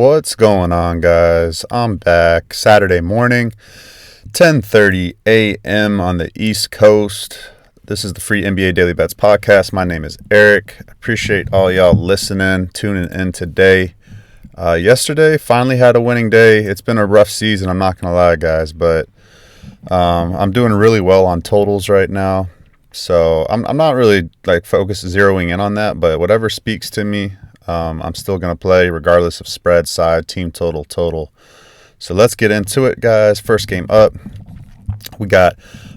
What's going on, guys? I'm back Saturday morning, 10:30 a.m. on the East Coast. This is the Free NBA Daily Bets podcast. My name is Eric. Appreciate all y'all listening, tuning in today. Yesterday, finally had a winning day. It's been a rough season, I'm not going to lie, guys, but I'm doing really well on totals right now. So I'm not really zeroing in on that, but whatever speaks to me, I'm still going to play regardless of spread, side, team total. So let's get into it, guys. First game up, we got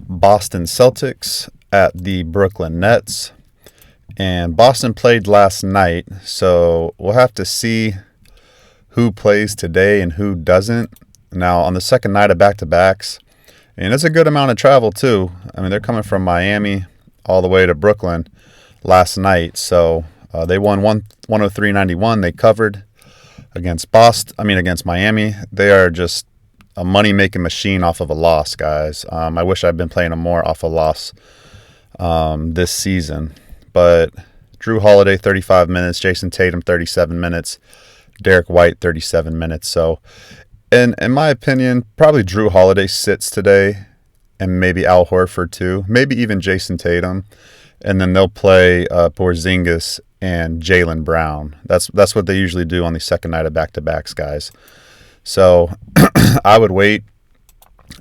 Boston Celtics at the Brooklyn Nets. And Boston played last night, so we'll have to see who plays today and who doesn't. Now, on the second night of back-to-backs, and it's a good amount of travel, too. I mean, they're coming from Miami all the way to Brooklyn last night, so they won 103-91. They covered against Miami. They are just a money-making machine off of a loss, guys. I wish I'd been playing them more off a loss this season. But Drew Holiday, 35 minutes. Jason Tatum, 37 minutes. Derek White, 37 minutes. So, in my opinion, probably Drew Holiday sits today, and maybe Al Horford too. Maybe even Jason Tatum. And then they'll play Porzingis and Jaylen Brown. That's what they usually do on the second night of back-to-backs, guys. So I would wait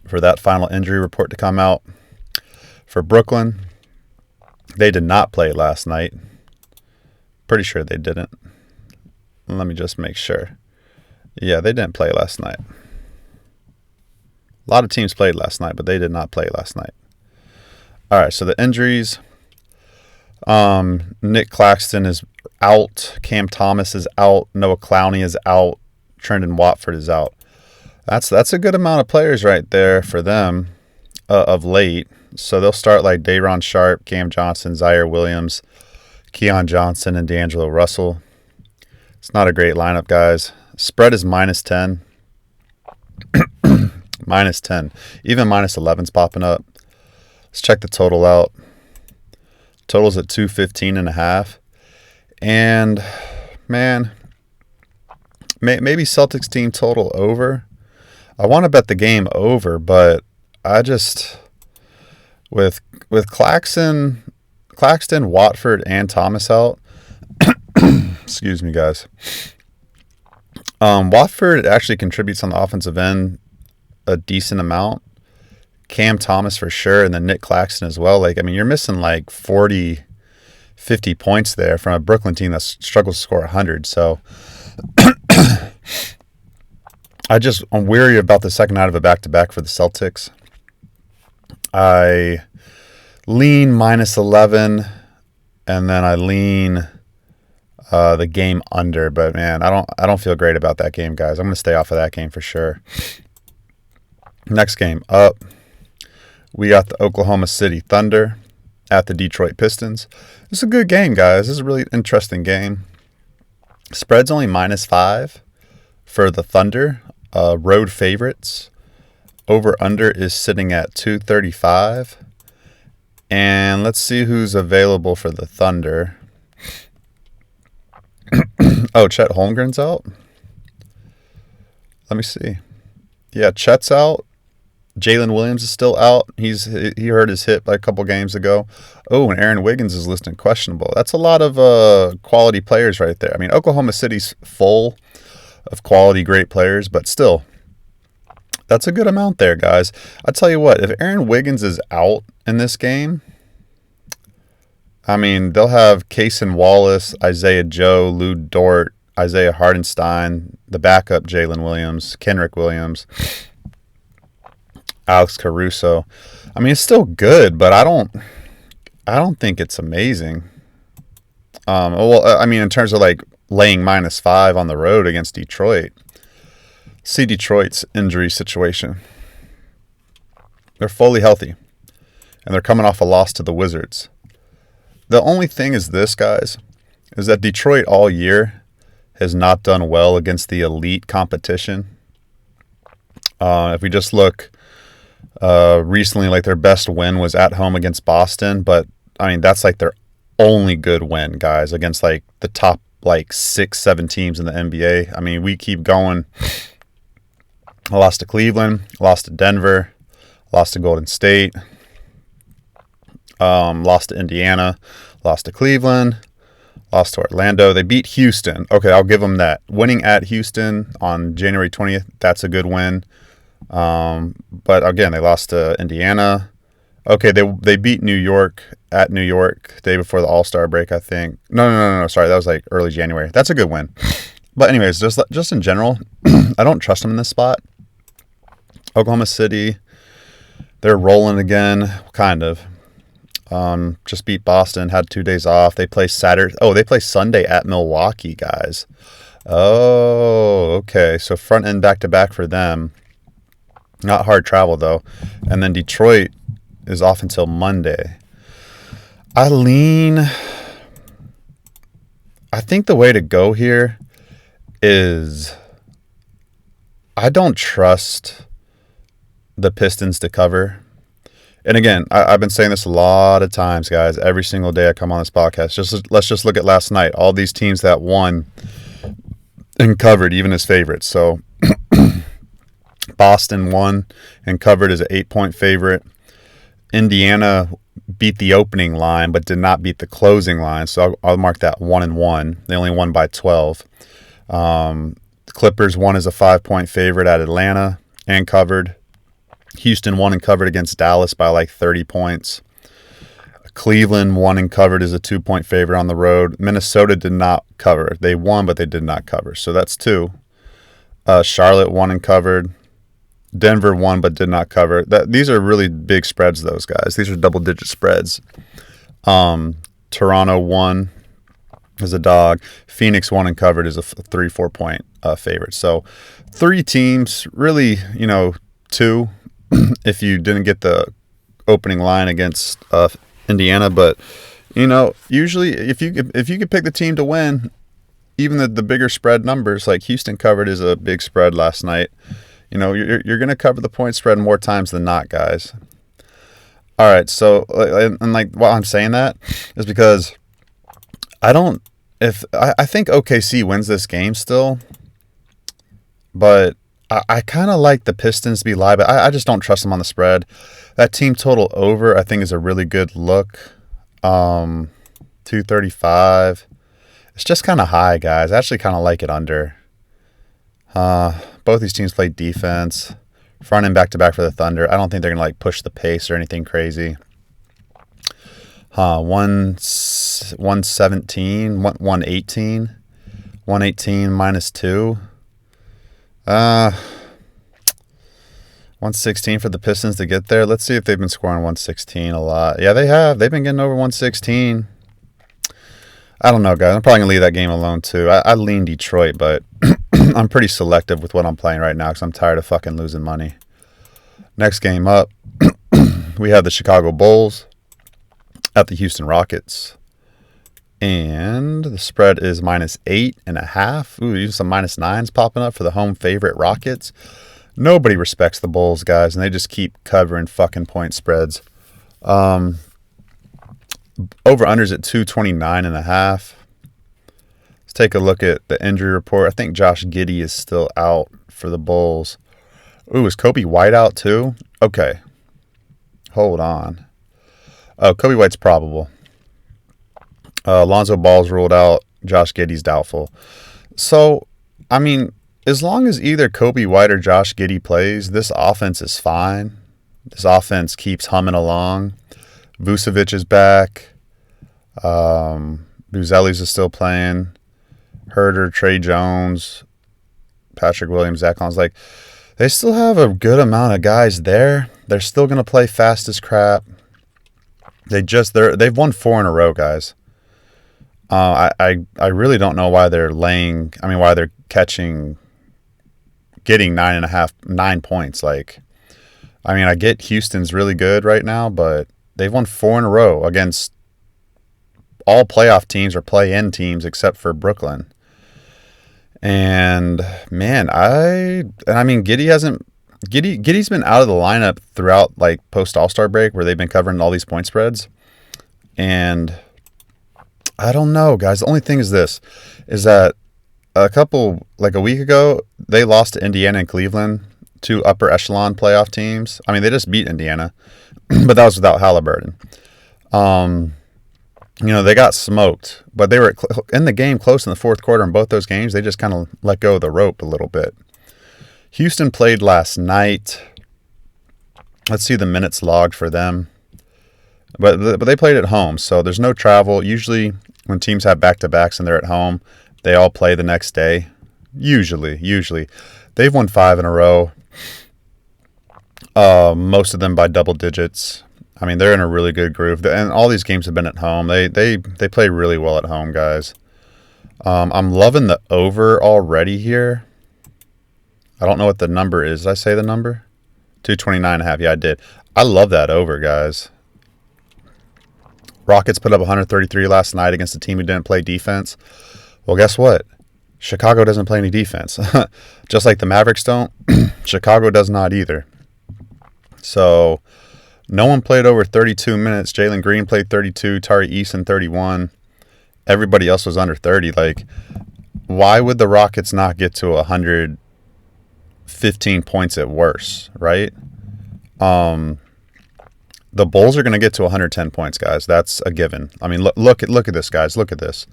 for that final injury report to come out. For Brooklyn, they did not play last night. Pretty sure they didn't. Let me just make sure. Yeah, they didn't play last night. A lot of teams played last night, but they did not play last night. All right, so the injuries. Nick Claxton is out. Cam Thomas is out. Noah Clowney is out. Trendon Watford is out. That's a good amount of players right there for them of late. So they'll start like Day'Ron Sharpe, Cam Johnson, Zaire Williams, Keon Johnson, and D'Angelo Russell. It's not a great lineup, guys. Spread is -10. -10. Even -11's popping up. Let's check the total out. Total's at 215.5. And, man, maybe Celtics team total over. I want to bet the game over, but I just, with Claxton, Watford, and Thomas out, excuse me, guys. Watford actually contributes on the offensive end a decent amount. Cam Thomas for sure, and then Nick Claxton as well. You're missing like 40, 50 points there from a Brooklyn team that struggles to score 100. So I'm weary about the second night of a back-to-back for the Celtics. I lean -11, and then I lean the game under. But man, I don't feel great about that game, guys. I'm going to stay off of that game for sure. Next game up, we got the Oklahoma City Thunder at the Detroit Pistons. This is a good game, guys. This is a really interesting game. Spread's only -5 for the Thunder. Road favorites. Over-under is sitting at 235. And let's see who's available for the Thunder. Oh, Chet Holmgren's out? Let me see. Yeah, Chet's out. Jalen Williams is still out. He hurt his hip a couple games ago. Oh, and Aaron Wiggins is listed questionable. That's a lot of quality players right there. I mean, Oklahoma City's full of quality, great players, but still, that's a good amount there, guys. I tell you what, if Aaron Wiggins is out in this game, I mean, they'll have Cason Wallace, Isaiah Joe, Lou Dort, Isaiah Hardenstein, the backup Jalen Williams, Kenrich Williams, Alex Caruso. I mean, it's still good, but I don't think it's amazing. In terms of laying -5 on the road against Detroit. See Detroit's injury situation. They're fully healthy, and they're coming off a loss to the Wizards. The only thing is this, guys, is that Detroit all year has not done well against the elite competition. If we just look recently, their best win was at home against Boston, but I mean, that's their only good win, guys, against the top like 6-7 teams in the NBA. I mean, we keep going. I lost to Cleveland, lost to Denver, lost to Golden State, lost to Indiana, lost to Cleveland, lost to Orlando. They beat Houston. Okay, I'll give them that. Winning at Houston on January 20th, that's a good win. But again, they lost to Indiana. Okay, they beat New York at New York day before the All-Star break, I think. No. Sorry, that was like early January. That's a good win. But anyways, just in general, I don't trust them in this spot. Oklahoma City, they're rolling again, kind of. Just beat Boston, had 2 days off. They play Saturday. Oh, they play Sunday at Milwaukee, guys. Oh, okay. So front end back-to-back for them. Not hard travel, though. And then Detroit is off until Monday. I think the way to go here is I don't trust the Pistons to cover. And again, I've been saying this a lot of times, guys. Every single day I come on this podcast. Let's just look at last night. All these teams that won and covered, even as favorites. So Boston won and covered as an 8-point favorite. Indiana beat the opening line but did not beat the closing line. So I'll mark that 1-1. They only won by 12. The Clippers won as a 5-point favorite at Atlanta and covered. Houston won and covered against Dallas by like 30 points. Cleveland won and covered as a 2-point favorite on the road. Minnesota did not cover. They won, but they did not cover. So that's 2. Charlotte won and covered. Denver won, but did not cover. These are really big spreads, those guys. These are double-digit spreads. Toronto won as a dog. Phoenix won and covered as a 3-4 point favorite. So 3 teams, really, 2 if you didn't get the opening line against Indiana. But, usually if you could pick the team to win, even the bigger spread numbers, like Houston covered is a big spread last night. You're going to cover the point spread more times than not, guys. All right, so and like why I'm saying that is because I think OKC wins this game still, but I kind of like the Pistons to be live, but I just don't trust them on the spread. That team total over I think is a really good look. 235. It's just kind of high, guys. I actually kind of like it under. Both these teams play defense. Front and back-to-back for the Thunder. I don't think they're going to like push the pace or anything crazy. 117, 118. 118 minus 2. 116 for the Pistons to get there. Let's see if they've been scoring 116 a lot. Yeah, they have. They've been getting over 116. I don't know, guys. I'm probably going to leave that game alone, too. I lean Detroit, but I'm pretty selective with what I'm playing right now because I'm tired of fucking losing money. Next game up, we have the Chicago Bulls at the Houston Rockets. And the spread is -8.5. Ooh, even some -9s popping up for the home favorite Rockets. Nobody respects the Bulls, guys, and they just keep covering fucking point spreads. Over-unders at 229.5. Let's take a look at the injury report. I think Josh Giddey is still out for the Bulls. Ooh, is Kobe White out too? Okay. Hold on. Oh, Kobe White's probable. Lonzo Ball's ruled out. Josh Giddey's doubtful. So, I mean, as long as either Kobe White or Josh Giddey plays, this offense is fine. This offense keeps humming along. Vucevic is back. Buzelis is still playing. Herder, Trey Jones, Patrick Williams, Zach Collins. Like, they still have a good amount of guys there. They're still going to play fast as crap. They've won 4 in a row, guys. I really don't know why they're why they're getting 9 points. Like, I get Houston's really good right now, but they've won 4 in a row against all playoff teams or play-in teams except for Brooklyn. And man, Giddey's been out of the lineup throughout like post All-Star break where they've been covering all these point spreads. And I don't know, guys. The only thing is that a week ago, they lost to Indiana and Cleveland, two upper echelon playoff teams. I mean, they just beat Indiana, but that was without Halliburton. They got smoked, but they were in the game close in the fourth quarter in both those games. They just kind of let go of the rope a little bit. Houston played last night. Let's see the minutes logged for them. But they played at home, so there's no travel. Usually when teams have back-to-backs and they're at home, they all play the next day. Usually. They've won 5 in a row. Most of them by double digits. I mean, they're in a really good groove. And all these games have been at home. They play really well at home, guys. I'm loving the over already here. I don't know what the number is. Did I say the number? 229.5. Yeah, I did. I love that over, guys. Rockets put up 133 last night against a team who didn't play defense. Well, guess what? Chicago doesn't play any defense. Just like the Mavericks don't, Chicago does not either. So, no one played over 32 minutes. Jalen Green played 32, Tari Eason 31. Everybody else was under 30. Like, why would the Rockets not get to 115 points at worst, right? The Bulls are going to get to 110 points, guys. That's a given. I mean, look at this, guys. Look at this.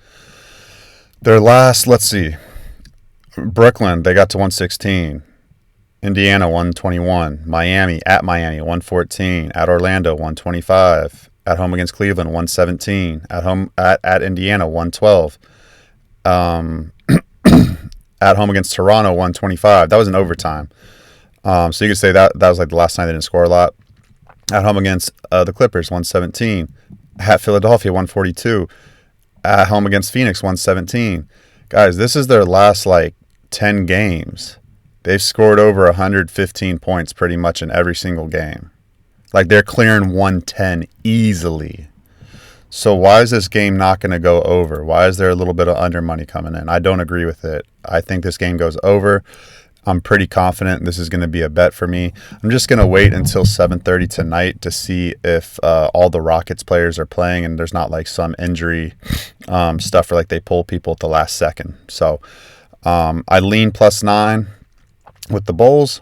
Their last, let's see. Brooklyn, they got to 116. Indiana, 121. Miami, 114. At Orlando, 125. At home against Cleveland, 117. At home at Indiana, 112. At home against Toronto, 125. That was in overtime. So you could say that was like the last time they didn't score a lot. At home against the Clippers, 117. At Philadelphia, 142. At home against Phoenix, 117. Guys, this is their last 10 games. They've scored over 115 points pretty much in every single game. They're clearing 110 easily. So why is this game not going to go over? Why is there a little bit of under money coming in? I don't agree with it. I think this game goes over. I'm pretty confident this is going to be a bet for me. I'm just going to wait until 7:30 tonight to see if all the Rockets players are playing and there's not some injury stuff where they pull people at the last second. So I lean +9 with the Bulls,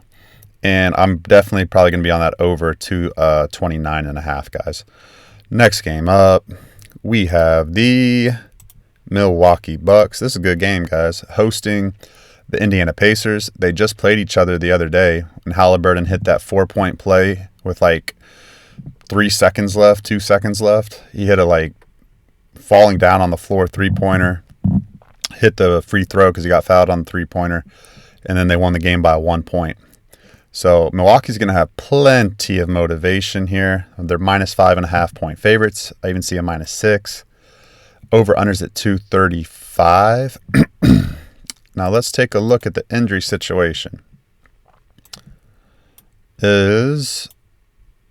and I'm definitely probably going to be on that over to 29.5, guys. Next game up, we have the Milwaukee Bucks. This is a good game, guys. Hosting the Indiana Pacers. They just played each other the other day when Halliburton hit that 4-point play with 2 seconds left. He hit a falling down on the floor 3-pointer, hit the free throw because he got fouled on the 3-pointer, and then they won the game by 1 point. So Milwaukee's going to have plenty of motivation here. They're -5.5 point favorites. I even see a -6. Over-unders at 235. Now let's take a look at the injury situation. Is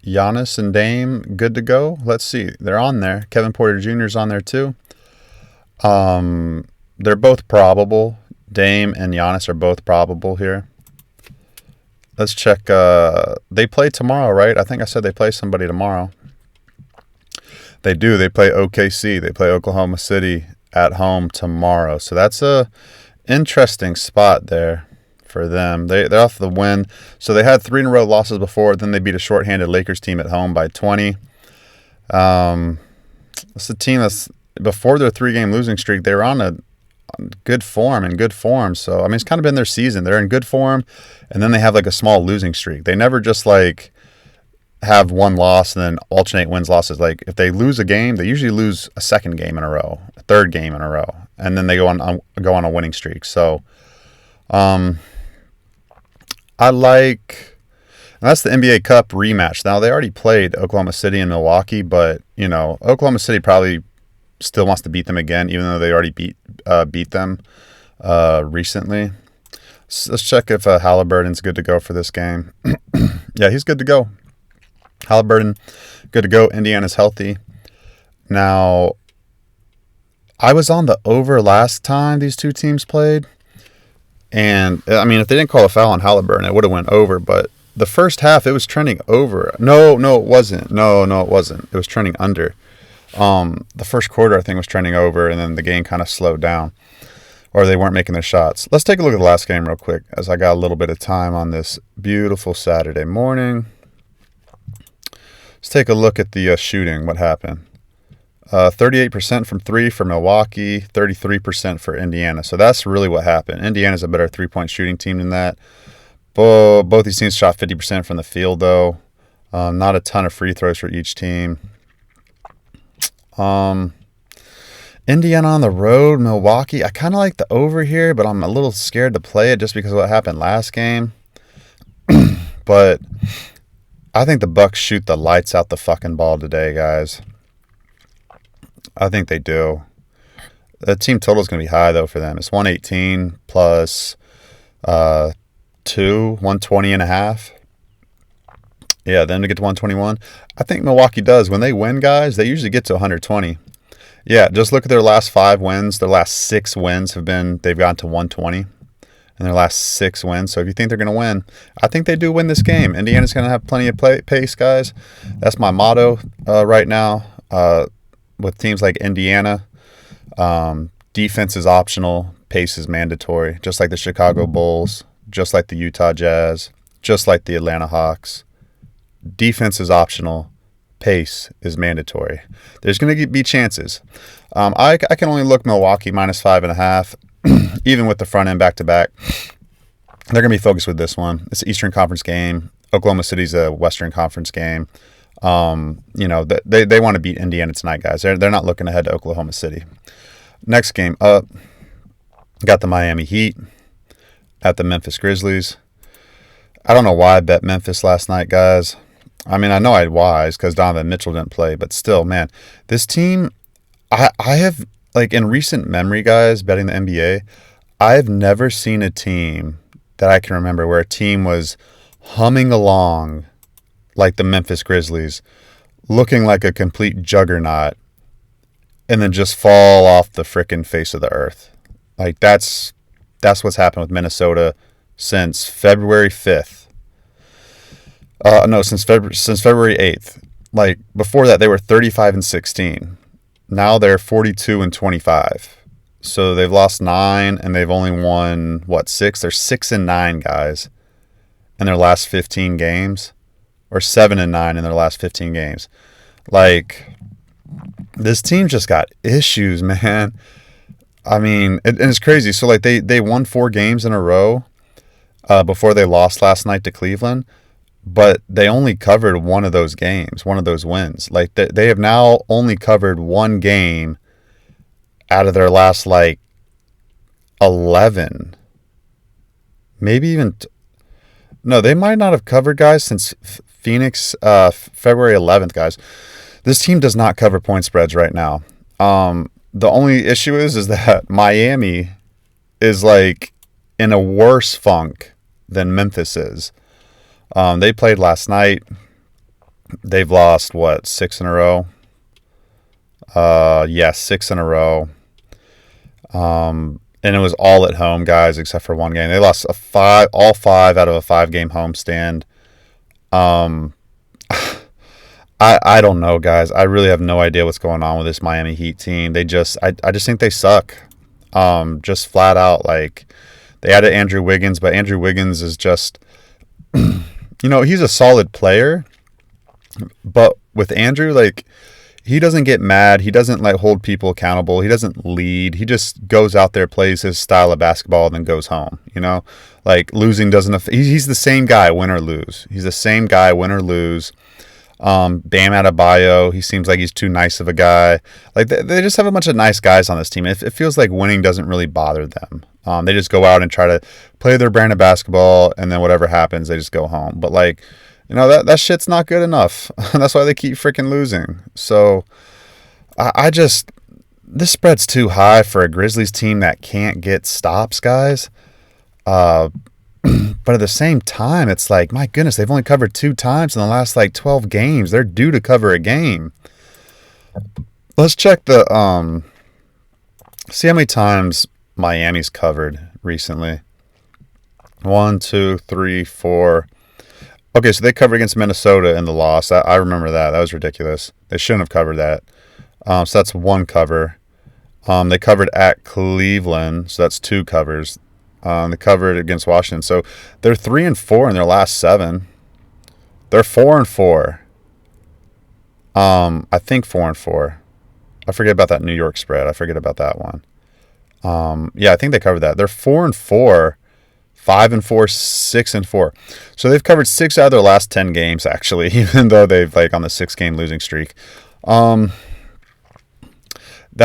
Giannis and Dame good to go? Let's see. They're on there. Kevin Porter Jr. is on there too. They're both probable. Dame and Giannis are both probable here. Let's check. They play tomorrow, right? I think I said they play somebody tomorrow. They do. They play OKC. They play Oklahoma City at home tomorrow. So that's a interesting spot there for them. They're off the win. So they had 3 in a row losses before. Then they beat a shorthanded Lakers team at home by 20. It's a team that's, before their 3-game losing streak, they were on good form. So, I mean, it's kind of been their season. They're in good form, and then they have a small losing streak. They never just have one loss and then alternate wins, losses. If they lose a game, they usually lose a 2nd game in a row, a 3rd game in a row, and then they go on a winning streak. So, I like, and that's the NBA Cup rematch. Now, they already played Oklahoma City and Milwaukee, but Oklahoma City probably still wants to beat them again, even though they already beat them recently. So let's check if Halliburton's good to go for this game. Yeah, he's good to go. Halliburton, good to go. Indiana's healthy. Now, I was on the over last time these two teams played. And, I mean, if they didn't call a foul on Halliburton, it would have went over. But the first half, it was trending over. No, it wasn't. No, it wasn't. It was trending under. The first quarter, I think, was trending over, and then the game kind of slowed down, or they weren't making their shots. Let's take a look at the last game real quick, as I got a little bit of time on this beautiful Saturday morning. Let's take a look at the shooting. What happened? 38% from three for Milwaukee, 33% for Indiana. So that's really what happened. Indiana's a better three-point shooting team than that. Both these teams shot 50% from the field, though. Not a ton of free throws for each team. Indiana on the road, Milwaukee. I kind of like the over here, but I'm a little scared to play it just because of what happened last game. But I think the Bucks shoot the lights out the fucking ball today, guys. I think they do. The team total is going to be high, though, for them. It's 118 plus 120 and a half. Yeah, then to get to 121. I think Milwaukee does. When they win, guys, they usually get to 120. Yeah, just look at their last 5 wins. Their last 6 wins they've gotten to 120 in their last 6 wins. So if you think they're going to win, I think they do win this game. Indiana's going to have plenty of pace, guys. That's my motto right now with teams like Indiana. Defense is optional. Pace is mandatory. Just like the Chicago Bulls, just like the Utah Jazz, just like the Atlanta Hawks. Defense is optional. Pace is mandatory. There's going to be chances. I can only look Milwaukee minus 5.5, even with the front end back-to-back. They're going to be focused with this one. It's an Eastern Conference game. Oklahoma City's a Western Conference game. They want to beat Indiana tonight, guys. They're not looking ahead to Oklahoma City. Next game up, got the Miami Heat at the Memphis Grizzlies. I don't know why I bet Memphis last night, guys. I mean, I know I'd wise because Donovan Mitchell didn't play, but still, man, this team, I have, like, in recent memory, guys, betting the NBA, I've never seen a team that I can remember where a team was humming along like the Memphis Grizzlies, looking like a complete juggernaut, and then just fall off the frickin' face of the earth. Like, that's what's happened with Minnesota since February 5th. Since February 8th. Like, before that, they were 35-16. Now they're 42-25. So they've lost 9, and they've only won, 6? They're 6-9, guys, in their last 15 games. Or 7-9 in their last 15 games. Like, this team just got issues, man. I mean, and it's crazy. So, like, they won 4 games in a row before they lost last night to Cleveland. But they only covered one of those games, one of those wins. Like, they have now only covered one game out of their last, 11. Maybe even... No, they might not have covered, guys, since Phoenix, February 11th, guys. This team does not cover point spreads right now. The only issue is that Miami is, in a worse funk than Memphis is. They played last night. They've lost, 6 in a row? 6 in a row. And it was all at home, guys, except for one game. They lost all 5 out of a 5-game homestand. I don't know, guys. I really have no idea what's going on with this Miami Heat team. I just think they suck. Just flat out, they added Andrew Wiggins, but Andrew Wiggins is just... he's a solid player, but with Andrew, he doesn't get mad. He doesn't, hold people accountable. He doesn't lead. He just goes out there, plays his style of basketball, and then goes home, Losing doesn't... He's the same guy, win or lose. He's the same guy, win or lose. Bam Adebayo, he seems like he's too nice of a guy. They just have a bunch of nice guys on this team. It feels like winning doesn't really bother them. They just go out and try to play their brand of basketball, and then whatever happens, they just go home. But, that shit's not good enough. That's why they keep freaking losing. So, this spread's too high for a Grizzlies team that can't get stops, guys. But at the same time, it's my goodness, they've only covered 2 times in the last 12 games. They're due to cover a game. Let's check the see how many times Miami's covered recently. 1, 2, 3, 4. Okay, so they covered against Minnesota in the loss. I remember that. That was ridiculous. They shouldn't have covered that. So that's one cover. They covered at Cleveland, so that's two covers. They covered against Washington. So they're 3-4 in their last 7. They're 4-4. I think 4-4. I forget about that New York spread. I forget about that one. Yeah, I think they covered that. They're 4-4, 5-4, 6-4. So they've covered 6 out of their last 10 games, actually, even though they've on the 6-game losing streak. That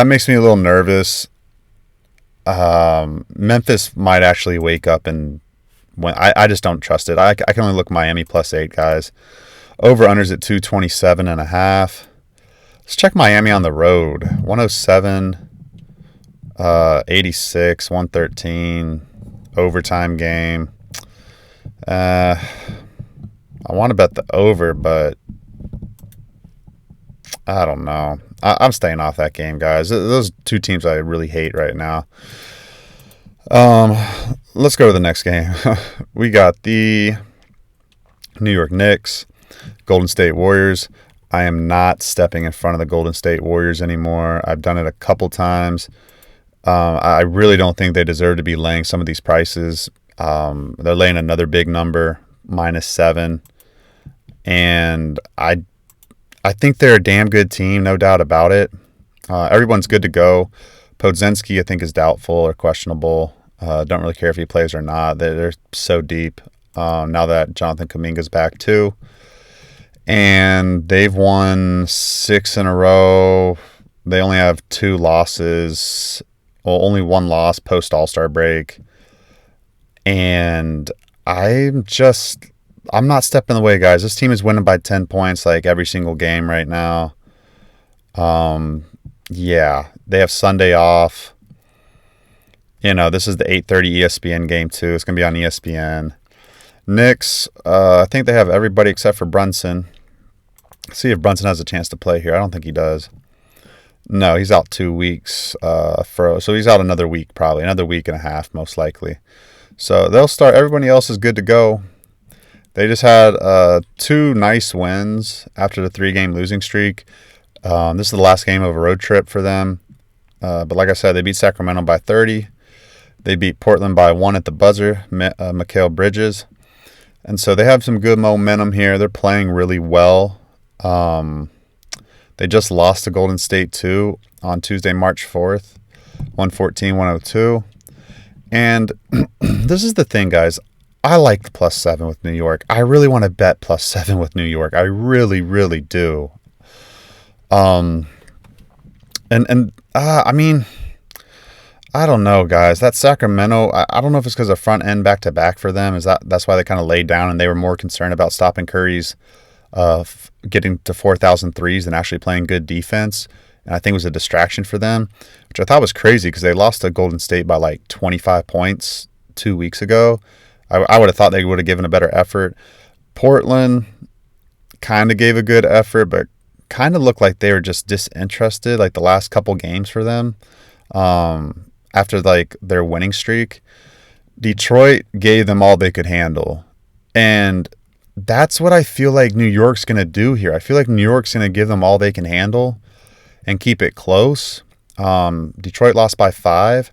makes me a little nervous. Memphis might actually wake up and when I just don't trust it. I can only look Miami +8, guys. Over unders at 227.5. Let's check Miami on the road. 107, 86, 113, overtime game. I want to bet the over, but I don't know. I'm staying off that game, guys. Those two teams I really hate right now. Let's go to the next game. We got the New York Knicks, Golden State Warriors. I am not stepping in front of the Golden State Warriors anymore. I've done it a couple times. I really don't think they deserve to be laying some of these prices. They're laying another big number, -7. And I think they're a damn good team, no doubt about it. Everyone's good to go. Podziemski, I think, is doubtful or questionable. Don't really care if he plays or not. They're so deep now that Jonathan Kuminga's back too. And they've won 6 in a row. They only have 2 losses. Well, only 1 loss post All-Star break. And I'm not stepping the way, guys. This team is winning by 10 points every single game right now. Yeah, they have Sunday off. This is the 8:30 ESPN game too. It's going to be on ESPN. Knicks, I think they have everybody except for Brunson. Let's see if Brunson has a chance to play here. I don't think he does. No, he's out 2 weeks. So he's out another week, probably. Another week and a half, most likely. So they'll start. Everybody else is good to go. They just had 2 nice wins after the 3-game losing streak. This is the last game of a road trip for them. But like I said, they beat Sacramento by 30. They beat Portland by 1 at the buzzer, Mikal Bridges. And so they have some good momentum here. They're playing really well. They just lost to Golden State too on Tuesday, March 4th, 114-102. And this is the thing, guys. I like the +7 with New York. I really want to bet +7 with New York. I really, really do. I mean, I don't know, guys. That Sacramento, I don't know if it's because of front end back-to-back for them. That's why they kind of laid down and they were more concerned about stopping Curry's getting to 4,000 threes than actually playing good defense. And I think it was a distraction for them, which I thought was crazy because they lost to Golden State by 25 points 2 weeks ago. I would have thought they would have given a better effort. Portland kind of gave a good effort, but kind of looked like they were just disinterested the last couple games for them after their winning streak. Detroit gave them all they could handle. And that's what I feel like New York's going to do here. I feel like New York's going to give them all they can handle and keep it close. Detroit lost by 5.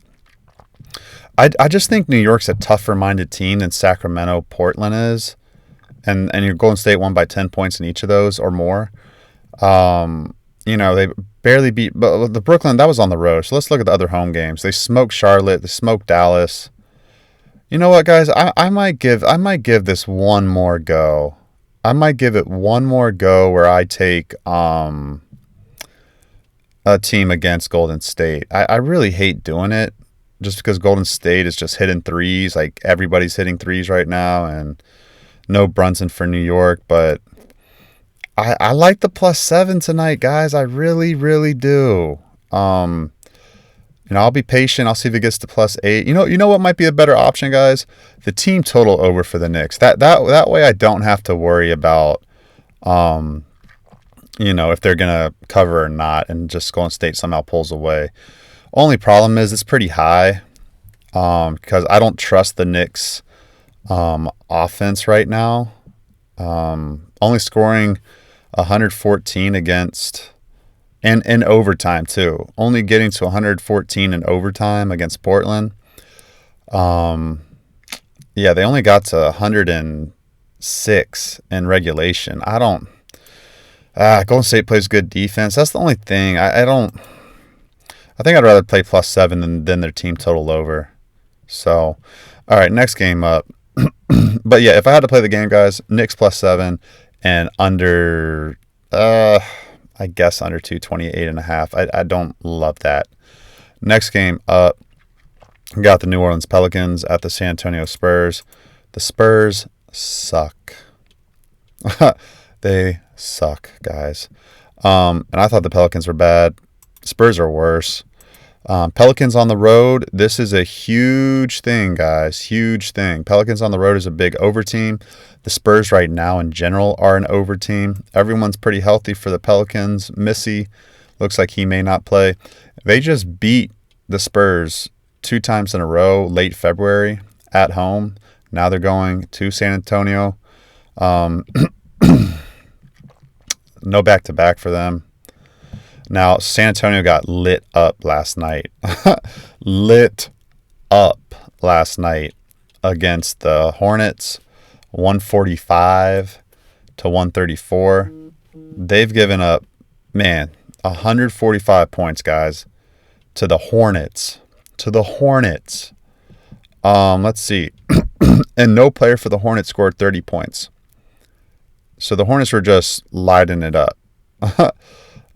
I just think New York's a tougher-minded team than Sacramento, Portland is. And your Golden State won by 10 points in each of those or more. They barely beat but the Brooklyn. That was on the road. So let's look at the other home games. They smoked Charlotte. They smoked Dallas. You know what, guys? I might give this one more go. I might give it one more go where I take a team against Golden State. I really hate doing it just because Golden State is just hitting threes. Everybody's hitting threes right now, and no Brunson for New York, but I like the +7 tonight, guys. I really, really do. I'll be patient. I'll see if it gets to +8. You know what might be a better option, guys? The team total over for the Knicks. That way I don't have to worry about, if they're gonna cover or not, and just Golden State somehow pulls away. Only problem is it's pretty high, because I don't trust the Knicks offense right now. Only scoring 114 against And in overtime, too. Only getting to 114 in overtime against Portland. Yeah, they only got to 106 in regulation. Golden State plays good defense. That's the only thing. I think I'd rather play +7 than their team total over. So, all right, next game up. But yeah, if I had to play the game, guys, Knicks +7 and under, I guess under 228.5. I don't love that. Next game up, we got the New Orleans Pelicans at the San Antonio Spurs. The Spurs suck. They suck, guys. And I thought the Pelicans were bad. Spurs are worse. Pelicans on the road, this is a huge thing, guys. Huge thing. Pelicans on the road is a big over team. The Spurs right now in general are an over team. Everyone's pretty healthy for the Pelicans. Missy looks like he may not play. They just beat the Spurs 2 times in a row late February at home. Now they're going to San Antonio. No back-to-back for them. Now, San Antonio got lit up last night. Lit up last night against the Hornets, 145 to 134. They've given up, 145 points, guys, to the Hornets. Let's see. And no player for the Hornets scored 30 points. So the Hornets were just lighting it up.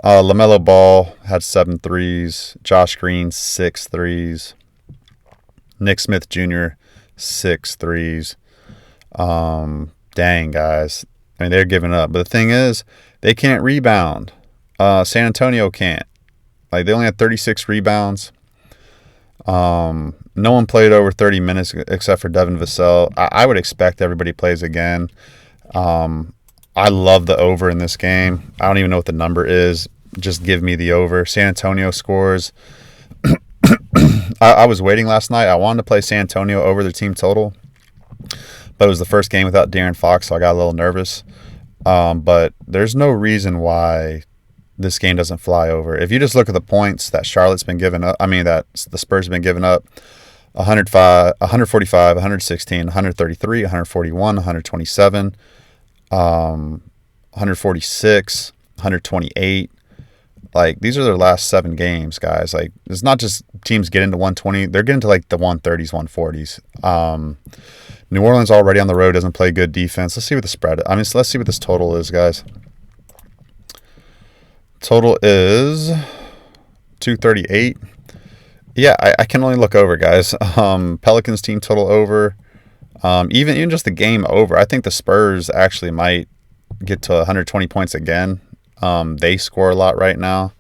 LaMelo Ball had 7 threes. Josh Green, 6 threes. Nick Smith Jr., 6 threes. Dang, guys. I mean, they're giving up. But the thing is, they can't rebound. San Antonio can't. Like, they only had 36 rebounds. No one played over 30 minutes except for Devin Vassell. I would expect everybody plays again. I love the over in this game. I don't even know what the number is. Just give me the over. San Antonio scores. I was waiting last night. I wanted to play San Antonio over their team total, but it was the first game without De'Aaron Fox, so I got a little nervous. But there's no reason why this game doesn't fly over. If you just look at the points that Charlotte's been giving up, that the Spurs have been giving up, 105, 145, 116, 133, 141, 127, 146, 128. Like, these are their last 7 games, guys. Like, it's not just teams getting to 120. They're getting to, like, the 130s, 140s. New Orleans already on the road doesn't play good defense. Let's see what the spread is. So let's see what this total is, guys. Total is 238. Yeah, I can only look over, guys. Pelicans team total over. Even just the game over. I think the Spurs actually might get to 120 points again. They score a lot right now.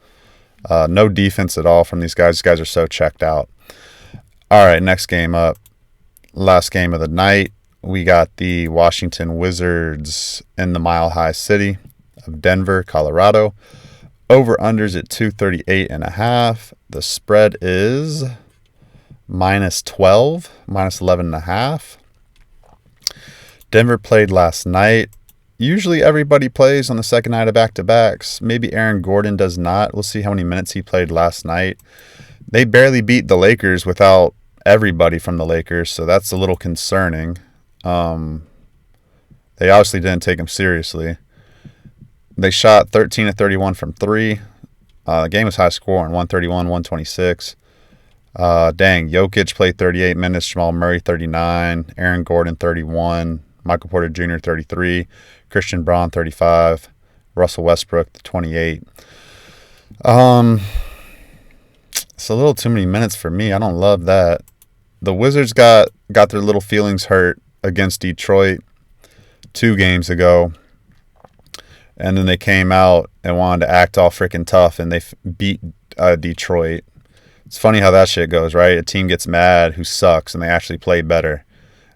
No defense at all from these guys. These guys are so checked out. All right, next game up. Last game of the night. We got the Washington Wizards in the Mile High City of Denver, Colorado. Over-unders at 238.5. The spread is -12, -11.5. Denver played last night. Usually everybody plays on the second night of back-to-backs. Maybe Aaron Gordon does not. We'll see how many minutes he played last night. They barely beat the Lakers without everybody from the Lakers, so that's a little concerning. They obviously didn't take him seriously. They shot 13 of 31 from 3. The game was high scoring, 131, 126. Jokic played 38 minutes, Jamal Murray 39, Aaron Gordon 31, Michael Porter Jr. 33, Christian Braun 35, Russell Westbrook 28. It's a little too many minutes for me. I don't love that. The Wizards got their little feelings hurt against Detroit 2 games ago. And then they came out and wanted to act all freaking tough, and they beat Detroit. It's funny how that shit goes, right? A team gets mad who sucks, and they actually play better.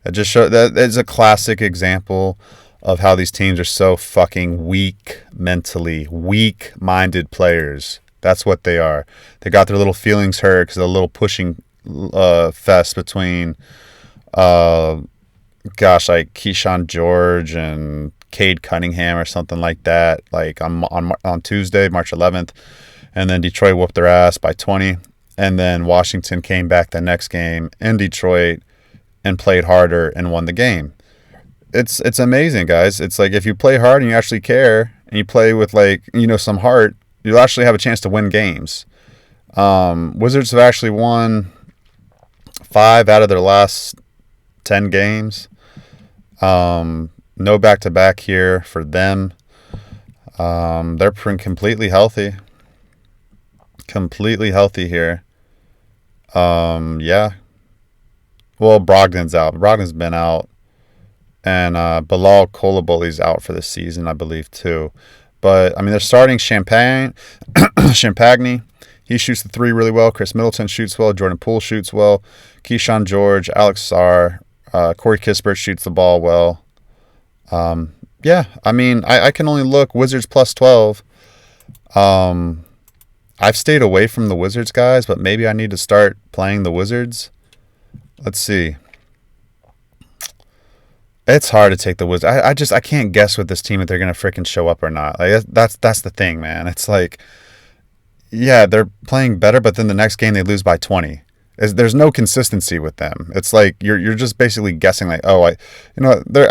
It just shows that is a classic example of how these teams are so fucking weak mentally, weak-minded players. That's what they are. They got their little feelings hurt because of the little pushing fest between, like Keyshawn George and Cade Cunningham or something like that. Like on Tuesday, March 11th, and then Detroit whooped their ass by 20, and then Washington came back the next game in Detroit and played harder and won the game. It's amazing, guys. It's like if you play hard and you actually care and you play with some heart, you'll actually have a chance to win games. Wizards have actually won 5 out of their last 10 games. No back-to-back here for them. They're completely healthy. Completely healthy here. Yeah. Well, Brogdon's out. Brogdon's been out. And Bilal Coulibaly's out for the season, I believe, too. But, I mean, they're starting Champagne. He shoots the 3 really well. Chris Middleton shoots well. Jordan Poole shoots well. Keyshawn George, Alex Sarr, Corey Kispert shoots the ball well. Yeah, I mean, I can only look Wizards plus 12. I've stayed away from the Wizards, guys, but maybe I need to start playing the Wizards. Let's see. It's hard to take the Wizards. I can't guess with this team if they're going to freaking show up or not. Like that's the thing, man. It's like, yeah, they're playing better, but then the next game they lose by 20. There's no consistency with them. It's like you're just basically guessing like, oh, I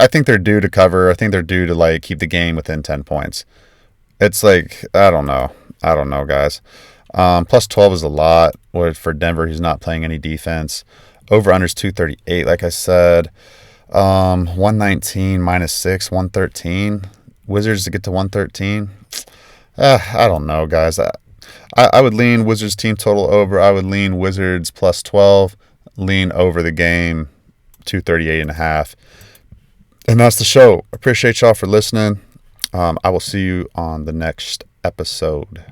think they're due to cover. I think they're due to keep the game within 10 points. It's like I don't know, guys. Plus 12 is a lot. For Denver, he's not playing any defense. Over unders 238, like I said. 119 minus 6, 113. Wizards to get to 113. I don't know, guys. I would lean Wizards team total over. I would lean Wizards plus 12. Lean over the game, 238.5. And that's the show. Appreciate y'all for listening. I will see you on the next episode.